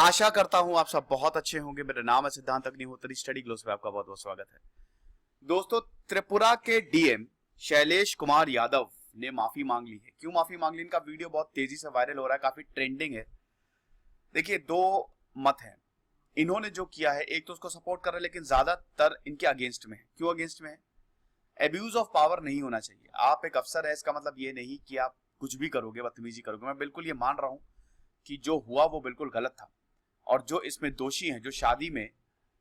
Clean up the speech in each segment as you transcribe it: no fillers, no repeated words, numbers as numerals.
आशा करता हूं आप सब बहुत अच्छे होंगे। मेरा नाम है सिद्धांत अग्निहोत्री, स्टडी ग्लोस पे आपका बहुत बहुत स्वागत है। दोस्तों, त्रिपुरा के डीएम शैलेश कुमार यादव ने माफी मांग ली है। क्यों माफी मांग ली? इनका वीडियो बहुत तेजी से वायरल हो रहा है, काफी ट्रेंडिंग है। देखिए, दो मत है। इन्होंने जो किया है, एक तो उसको सपोर्ट कर रहे हैं, लेकिन ज्यादातर इनके अगेंस्ट में है। क्यों अगेंस्ट में है? एब्यूज ऑफ पावर नहीं होना चाहिए। आप एक अफसर है, इसका मतलब ये नहीं कि आप कुछ भी करोगे, बदतमीजी करोगे। मैं बिल्कुल ये मान रहा हूं कि जो हुआ वो बिल्कुल गलत था, और जो इसमें दोषी हैं, जो शादी में,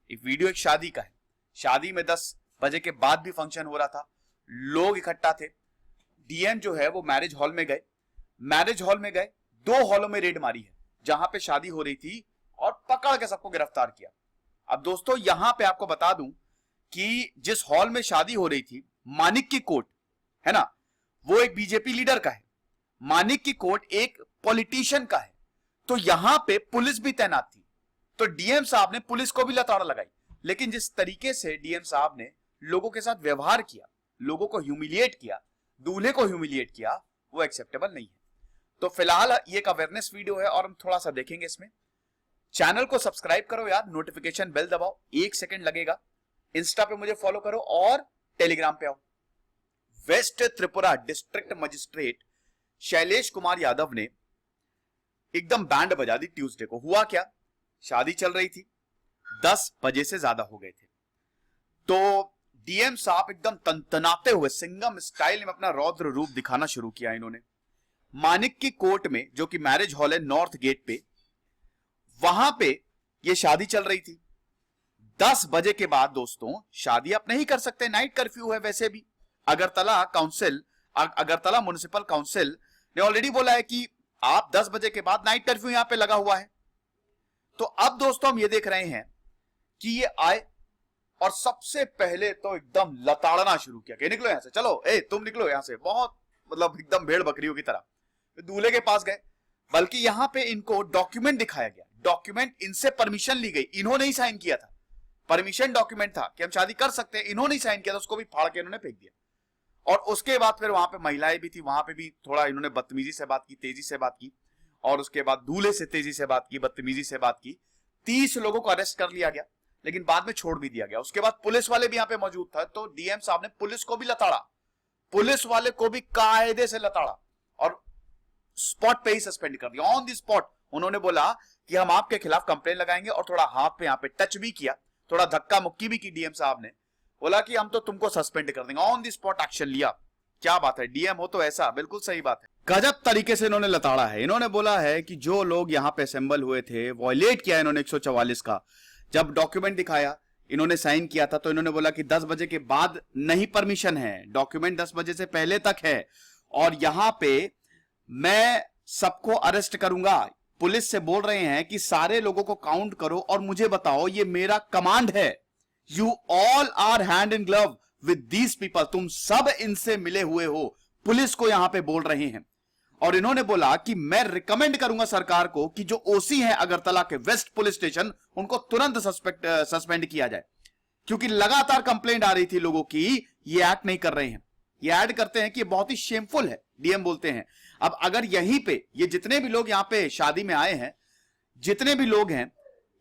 एक वीडियो एक शादी का है, शादी में 10 बजे के बाद भी फंक्शन हो रहा था, लोग इकट्ठा थे। डीएम जो है वो मैरिज हॉल में गए, दो हॉलों में रेड मारी है जहां पे शादी हो रही थी, और पकड़ के सबको गिरफ्तार किया। अब दोस्तों, यहां पे आपको बता दूं कि जिस हॉल में शादी हो रही थी, मानिक की कोर्ट है ना, वो एक बीजेपी लीडर का है। मानिक की कोर्ट एक पॉलिटिशियन का है। तो यहां पे पुलिस भी तैनात थी। तो डीएम साहब ने पुलिस को भी लताड़ लगाई। लेकिन जिस तरीके से डीएम साहब ने लोगों के साथ व्यवहार किया, लोगों को ह्यूमिलिएट किया, दूल्हे को ह्यूमिलिएट किया, वो एक्सेप्टेबल नहीं है। तो फिलहाल ये एक अवेयरनेस वीडियो है और हम थोड़ा सा देखेंगे इसमें। चैनल को सब्सक्राइब करो यार, नोटिफिकेशन बेल दबाओ, 1 सेकेंड लगेगा। इंस्टा पे मुझे फॉलो करो और टेलीग्राम पे आओ। West Tripura district magistrate Shailesh Kumar Yadav ने एकदम बैंड बजा दी ट्यूसडे को। हुआ क्या? शादी चल रही थी, 10 बजे से ज्यादा हो गए थे। तो डीएम साहब एकदम तनतनाते हुए सिंघम स्टाइल में अपना रौद्र रूप दिखाना शुरू किया इन्होंने। मानिक की कोर्ट में, जो कि मैरिज हॉल है नॉर्थ गेट पे, वहां पे ये शादी चल रही थी। 10 बजे के बाद दोस्तों शादी आप नहीं कर सकते, नाइट कर्फ्यू है। वैसे भी अगरतला म्युनिसिपल काउंसिल ने ऑलरेडी बोला है कि आप 10 बजे के बाद नाइट कर्फ्यू यहां पे लगा हुआ है। तो अब दोस्तों हम ये देख रहे हैं कि ये आए और सबसे पहले तो एकदम लताड़ना शुरू किया कि निकलो यहां से, चलो तुम निकलो यहां से। बहुत मतलब एकदम भेड़ बकरियों की तरह दूल्हे के पास गए। बल्कि यहां पे इनको डॉक्यूमेंट दिखाया गया, डॉक्यूमेंट इनसे परमिशन ली गई, इन्होंने ही साइन किया था। परमिशन डॉक्यूमेंट था कि हम शादी कर सकते हैं, इन्होंने ही साइन किया था, उसको भी फाड़ के इन्होंने फेंक दिया। और उसके बाद फिर वहां पे महिलाएं भी थी, वहां पे भी थोड़ा इन्होंने बदतमीजी से बात की, तेजी से बात की, और उसके बाद दूल्हे से तेजी से बात की, बदतमीजी से बात की। 30 लोगों को अरेस्ट कर लिया गया, लेकिन बाद में छोड़ भी दिया गया। उसके बाद पुलिस वाले भी यहां पे मौजूद था, तो डीएम साहब ने पुलिस को भी लताड़ा, पुलिस वाले को भी कायदे से लताड़ा और स्पॉट पे ही सस्पेंड कर दिया। ऑन द स्पॉट उन्होंने बोला कि हम आपके खिलाफ कंप्लेन लगाएंगे, और थोड़ा हाथ पे यहां पे टच भी किया, थोड़ा धक्का मुक्की भी की। डीएम साहब ने बोला कि हम तो तुमको सस्पेंड कर देंगे। ऑन द स्पॉट एक्शन लिया। क्या बात है, डीएम हो तो ऐसा, बिल्कुल सही बात है। गजब तरीके से इन्होंने लताड़ा है। इन्होंने बोला है कि जो लोग यहां पे असेंबल हुए थे, वॉयलेट किया इन्होंने 144 का। जब डॉक्यूमेंट दिखाया, इन्होंने साइन किया था, तो इन्होंने बोला कि 10 बजे के बाद नहीं परमिशन है, डॉक्यूमेंट 10 बजे से पहले तक है, और यहां पे मैं सबको अरेस्ट करूंगा। पुलिस से बोल रहे हैं कि सारे लोगों को काउंट करो और मुझे बताओ, ये मेरा कमांड है। You all are hand in glove with these people, तुम सब इनसे मिले हुए हो, पुलिस को यहां पे बोल रहे हैं। और इन्होंने बोला कि मैं रिकमेंड करूंगा सरकार को कि जो ओसी है अगरतला के वेस्ट पुलिस स्टेशन, उनको तुरंत सस्पेंड किया जाए, क्योंकि लगातार कंप्लेंट आ रही थी लोगों की, ये एक्ट नहीं कर रहे हैं। ये ऐड करते हैं कि ये बहुत ही शेमफुल है, डीएम बोलते हैं। अब अगर यहीं पे ये जितने भी लोग यहां पे शादी में आए हैं, जितने भी लोग हैं,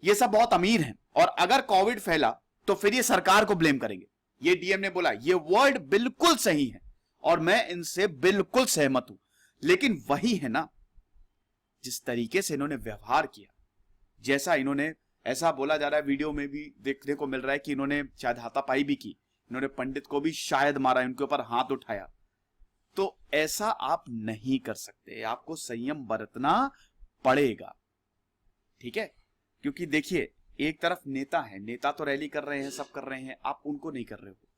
ये सब बहुत अमीर हैं, और अगर कोविड फैला तो फिर ये सरकार को ब्लेम करेंगे। ये डीएम ने बोला। ये वर्ड बिल्कुल सही है और मैं इनसे बिल्कुल सहमत हूं। लेकिन वही है ना, जिस तरीके से इन्होंने व्यवहार किया, जैसा इन्होंने, ऐसा बोला जा रहा है, वीडियो में भी देखने को मिल रहा है कि इन्होंने शायद हाथापाई भी की, इन्होंने पंडित को भी शायद मारा, इनके ऊपर हाथ उठाया। तो ऐसा आप नहीं कर सकते, आपको संयम बरतना पड़ेगा, ठीक है? क्योंकि देखिए, एक तरफ नेता है, नेता तो रैली कर रहे हैं, सब कर रहे हैं, आप उनको नहीं कर रहे हो,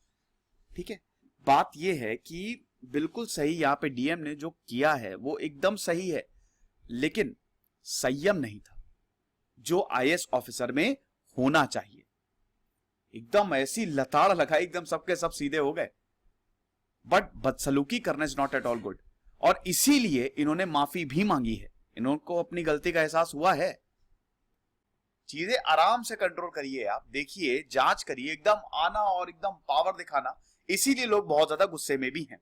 ठीक है? बात यह है कि बिल्कुल सही यहां पे डीएम ने जो किया है वो एकदम सही है, लेकिन संयम नहीं था जो आईएएस ऑफिसर में होना चाहिए। एकदम ऐसी लताड़ लगाई, एकदम सबके सब सीधे हो गए। बट बदसलूकी करना is not at all good, और इसीलिए इन्होंने माफी भी मांगी है। इनको अपनी गलती का एहसास हुआ है। चीजें आराम से कंट्रोल करिए, आप देखिए, जांच करिए। एकदम आना और एकदम पावर दिखाना, इसीलिए लोग बहुत ज्यादा गुस्से में भी हैं।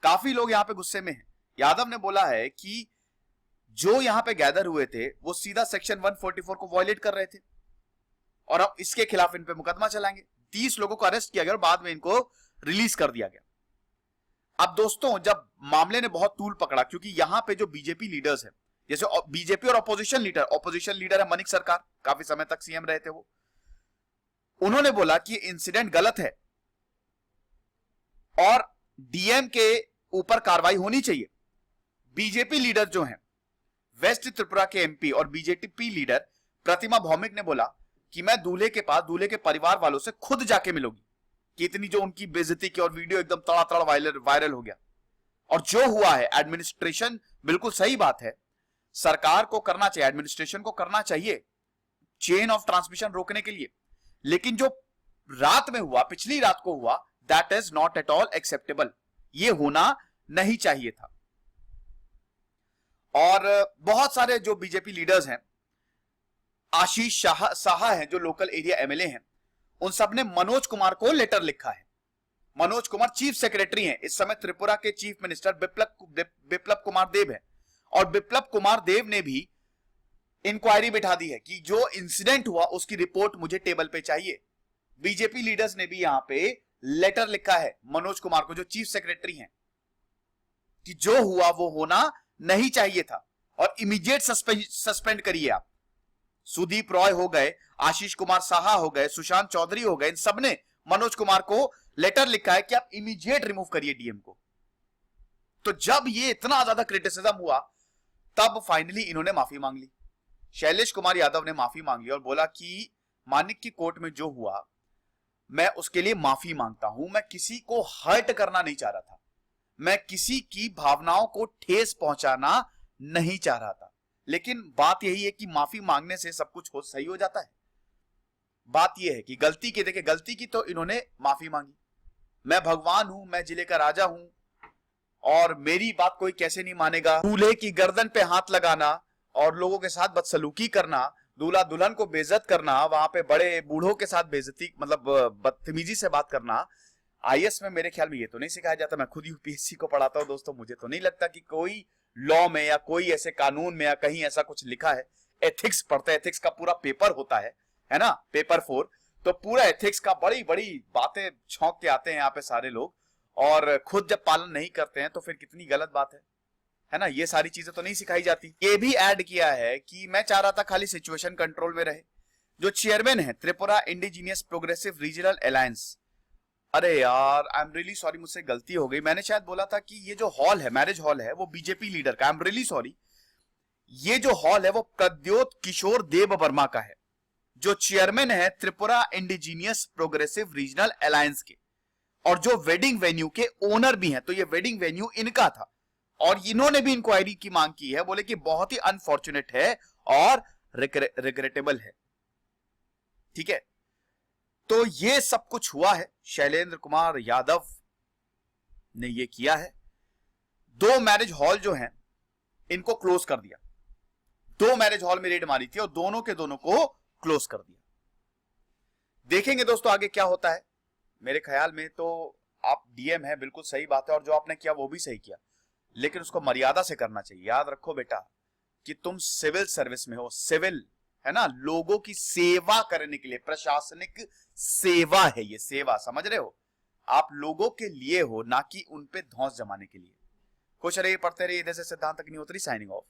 काफी लोग यहां पे गुस्से में हैं। यादव ने बोला है कि जो यहां पे गैदर हुए थे वो सीधा सेक्शन 144 को वायलेट कर रहे थे और अब इसके खिलाफ इन पे मुकदमा चलाएंगे। 30 लोगों को अरेस्ट किया गया और बाद में इनको रिलीज कर दिया गया। अब दोस्तों जब मामले ने बहुत तूल पकड़ा, क्योंकि यहां पे जो बीजेपी लीडर्स हैं, जैसे बीजेपी और ऑपोजिशन लीडर है मनिक सरकार, काफी समय तक सीएम रहे थे वो, उन्होंने बोला कि इंसिडेंट गलत है और डीएम के ऊपर कार्रवाई होनी चाहिए। बीजेपी लीडर जो हैं, वेस्ट त्रिपुरा के एमपी और बीजेपी लीडर प्रतिमा भौमिक ने बोला कि मैं दूल्हे के पास दूल्हे के परिवार वालों से खुद जाके मिलूंगी, कि इतनी जो उनकी बेइज्जती की और वीडियो एकदम तड़ातड़ वायरल हो गया। और जो हुआ है, एडमिनिस्ट्रेशन, बिल्कुल सही बात है, सरकार को करना चाहिए, एडमिनिस्ट्रेशन को करना चाहिए चेन ऑफ ट्रांसमिशन रोकने के लिए, लेकिन जो रात में हुआ, पिछली रात को हुआ, that is not at all acceptable. ये होना नहीं चाहिए था। और बहुत सारे जो बीजेपी लीडर्स हैं, आशीष साहा हैं जो लोकल एरिया एमएलए हैं, उन सब ने मनोज कुमार को लेटर लिखा है। मनोज कुमार चीफ सेक्रेटरी हैं इस समय, त्रिपुरा के चीफ मिनिस्टर बिप्लब कुमार देव है, और बिप्लब कुमार देव ने भी इंक्वायरी बिठा दी है कि जो इंसिडेंट हुआ उसकी रिपोर्ट मुझे टेबल पे चाहिए। बीजेपी लीडर्स ने भी यहां पे लेटर लिखा है मनोज कुमार को, जो चीफ सेक्रेटरी हैं, कि जो हुआ वो होना नहीं चाहिए था और इमीडिएट सस्पेंड करिए आप। सुदीप रॉय हो गए, आशीष कुमार साहा हो गए, सुशांत चौधरी हो गए, इन सब ने मनोज कुमार को लेटर लिखा है कि आप इमीडिएट रिमूव करिए डीएम को। तो जब ये इतना ज्यादा क्रिटिसिज्म हुआ, तब फाइनली इन्होंने माफी मांग ली। शैलेश कुमार यादव ने माफी मांगी और बोला कि मानिक की कोर्ट में जो हुआ, मैं उसके लिए माफी मांगता हूं। मैं किसी को हर्ट करना नहीं चाह रहा था, मैं किसी की भावनाओं को ठेस पहुंचाना नहीं चाह रहा था, लेकिन बात यही है कि माफी मांगने से सब कुछ सही हो जाता है। बात यह है कि गलती की, देखिए गलती की तो इन्होंने माफी मांगी। मैं भगवान हूं, मैं जिले का राजा हूं और मेरी बात कोई कैसे नहीं मानेगा। दूल्हे की गर्दन पे हाथ लगाना और लोगों के साथ बदसलूकी करना, दूल्हा दुल्हन को बेइज्जत करना, वहां पे बड़े बूढ़ों के साथ बेइज्जती, मतलब बदतमीजी से बात करना, आईएएस में मेरे ख्याल में ये तो नहीं सिखाया जाता। मैं खुद यूपीएससी को पढ़ाता हूं दोस्तों, मुझे तो नहीं लगता कि कोई लॉ में या कोई ऐसे कानून में या कहीं ऐसा कुछ लिखा है। एथिक्स पढ़ते हैं, एथिक्स का पूरा पेपर होता है ना, पेपर 4, तो पूरा एथिक्स का बड़ी बड़ी बातें छौंक के आते हैं यहाँ पे सारे लोग, और खुद जब पालन नहीं करते हैं तो फिर कितनी गलत बात है ना। ये सारी चीजें तो नहीं सिखाई जाती। ये भी ऐड किया है कि मैं चाह रहा था खाली सिचुएशन कंट्रोल में रहे। जो चेयरमैन है Tripura indigenous progressive regional alliance, अरे यार आई एम रियली सॉरी, मुझसे गलती हो गई। मैंने शायद बोला था कि ये जो हॉल है, मैरिज हॉल है, वो बीजेपी लीडर का। I am really sorry. ये जो हॉल है वो प्रद्योत किशोर देव वर्मा का है, जो चेयरमैन है Tripura indigenous progressive regional alliance के, और जो वेडिंग वेन्यू के ओनर भी हैं। तो ये वेडिंग वेन्यू इनका था और इन्होंने भी इंक्वायरी की मांग की है। बोले कि बहुत ही अनफॉर्चुनेट है और रिग्रेटेबल है। ठीक है, तो ये सब कुछ हुआ है, शैलेंद्र कुमार यादव ने ये किया है। 2 मैरिज हॉल जो हैं इनको क्लोज कर दिया। 2 मैरिज हॉल में रेड मारी थी और दोनों के दोनों को क्लोज कर दिया। देखेंगे दोस्तों आगे क्या होता है। मेरे ख्याल में तो आप डीएम है, बिल्कुल सही बात है, और जो आपने किया वो भी सही किया, लेकिन उसको मर्यादा से करना चाहिए। याद रखो बेटा कि तुम सिविल सर्विस में हो, सिविल है ना, लोगों की सेवा करने के लिए, प्रशासनिक सेवा है ये, सेवा, समझ रहे हो। आप लोगों के लिए हो, ना कि उन पे धौंस जमाने के लिए। खुश रहिए, पढ़ते रहिए। इधर से सिद्धांत अग्निहोत्री साइनिंग ऑफ।